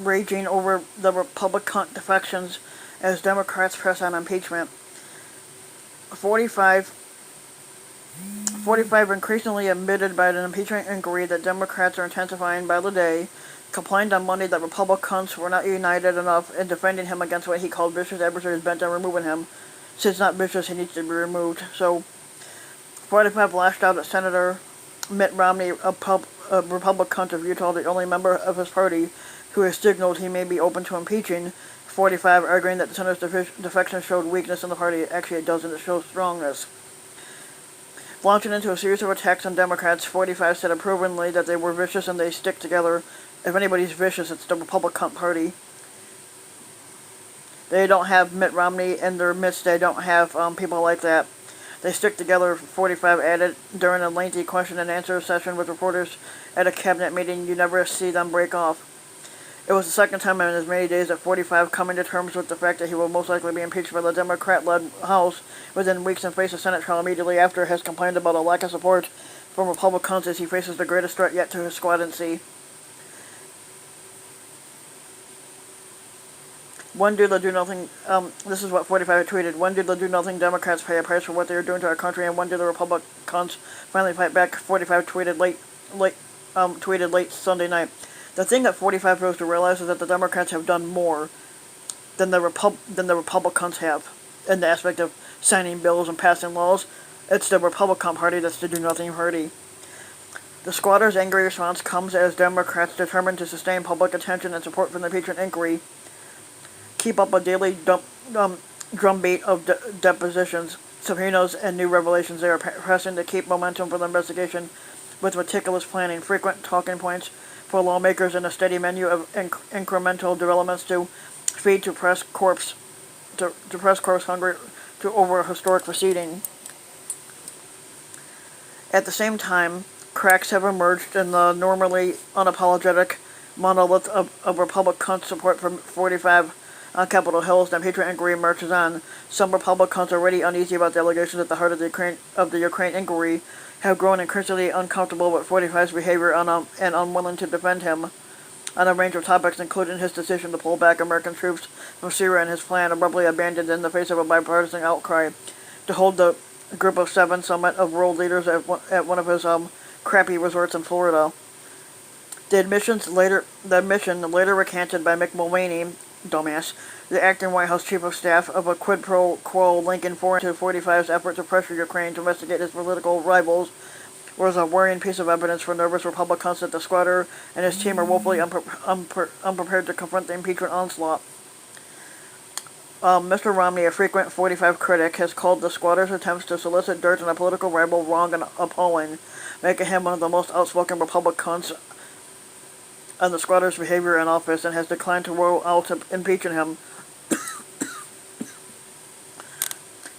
raging over the republicunt defections as Democrats press on impeachment. 45 increasingly admitted by an impeachment inquiry that Democrats are intensifying by the day, complained on Monday that Republicans were not united enough in defending him against what he called vicious adversaries bent on removing him. Since not vicious, he needs to be removed. So, 45 lashed out at Senator Mitt Romney, a Republican of Utah, the only member of his party who has signaled he may be open to impeaching. 45 arguing that the senator's defection showed weakness in the party. Actually, it doesn't. It shows strongness. Launching into a series of attacks on Democrats, 45 said approvingly that they were vicious and they stick together. If anybody's vicious, it's the Republican Party. They don't have Mitt Romney in their midst. They don't have people like that. They stick together, 45 added, during a lengthy question and answer session with reporters at a cabinet meeting. You never see them break off. It was the second time in as many days that 45 coming to terms with the fact that he will most likely be impeached by the Democrat-led House within weeks and face a Senate trial immediately after, has complained about a lack of support from Republicans as he faces the greatest threat yet to his squad and see. When do the do-nothing, this is what 45 tweeted, when do the do-nothing Democrats pay a price for what they are doing to our country, and when do the Republicans finally fight back? 45 tweeted late Sunday night. The thing that 45 fails to realize is that the Democrats have done more than the Republicans have in the aspect of signing bills and passing laws. It's the Republican Party that's the do-nothing party. The squatters' angry response comes as Democrats determined to sustain public attention and support from the impeachment inquiry keep up a daily drumbeat of depositions, subpoenas, and new revelations. They are pressing to keep momentum for the investigation with meticulous planning, frequent talking points for lawmakers, and a steady menu of incremental developments to feed to press corps hungry to over a historic proceeding. At the same time, cracks have emerged in the normally unapologetic monolith of Republican support from 45 on Capitol Hill. The impeachment inquiry marches on. Some Republicans are already uneasy about the allegations at the heart of the Ukraine inquiry, have grown increasingly uncomfortable with 45's behavior and unwilling to defend him on a range of topics, including his decision to pull back American troops from Syria and his plan abruptly abandoned in the face of a bipartisan outcry to hold the Group of Seven summit of world leaders at one of his crappy resorts in Florida. The admission later recanted by Mick Mulvaney, dumbass, the acting White House Chief of Staff, of a quid pro quo linking foreign to 45's effort to pressure Ukraine to investigate his political rivals was a worrying piece of evidence for nervous Republicans that the squatter and his team are woefully unprepared to confront the impeachment onslaught. Mr. Romney, a frequent 45 critic, has called the squatter's attempts to solicit dirt on a political rival wrong and appalling, making him one of the most outspoken Republicans on the squatter's behavior in office, and has declined to roll out impeaching him.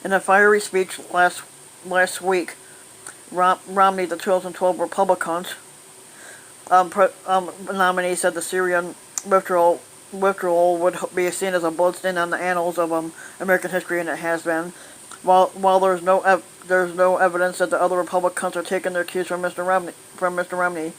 In a fiery speech last week, Romney, the 2012 Republicans nominee, said the Syrian withdrawal would be seen as a bloodstain on the annals of American history, and it has been. While there's no evidence that the other Republicans are taking their cues from Mr. Romney,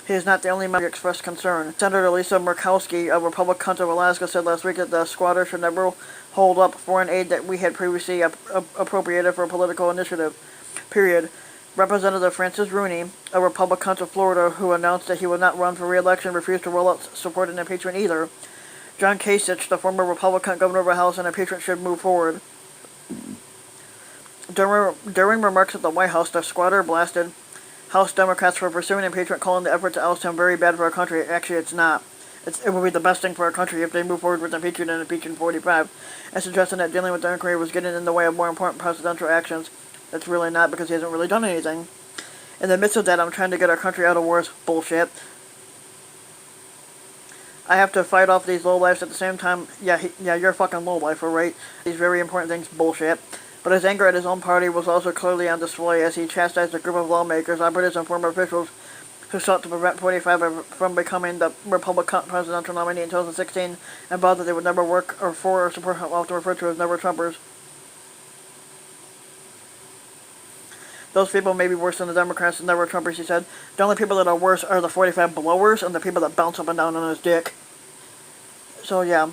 he is not the only member who expressed concern. Senator Lisa Murkowski, a Republican of Alaska, said last week that the squatter should never hold up foreign aid that we had previously appropriated for a political initiative. Period. Representative Francis Rooney, a Republican of Florida who announced that he would not run for re-election, refused to roll out support in impeachment either. John Kasich, the former Republican governor of the House, and impeachment should move forward. During remarks at the White House, the squatter blasted House Democrats for pursuing impeachment, calling the effort to oust him very bad for our country. Actually, it's not. It would be the best thing for our country if they move forward with impeachment and impeaching 45, and suggesting that dealing with the inquiry was getting in the way of more important presidential actions. That's really not, because he hasn't really done anything. In the midst of that, I'm trying to get our country out of wars. Bullshit. I have to fight off these lowlifes at the same time. Yeah, you're a fucking lowlifer, right? These very important things. Bullshit. But his anger at his own party was also clearly on display as he chastised a group of lawmakers, operatives, and former officials who sought to prevent 45 from becoming the Republican presidential nominee in 2016, and vowed that they would never work or for or support him, often referred to as never Trumpers. Those people may be worse than the Democrats and never Trumpers, he said. The only people that are worse are the 45 blowers and the people that bounce up and down on his dick. So yeah.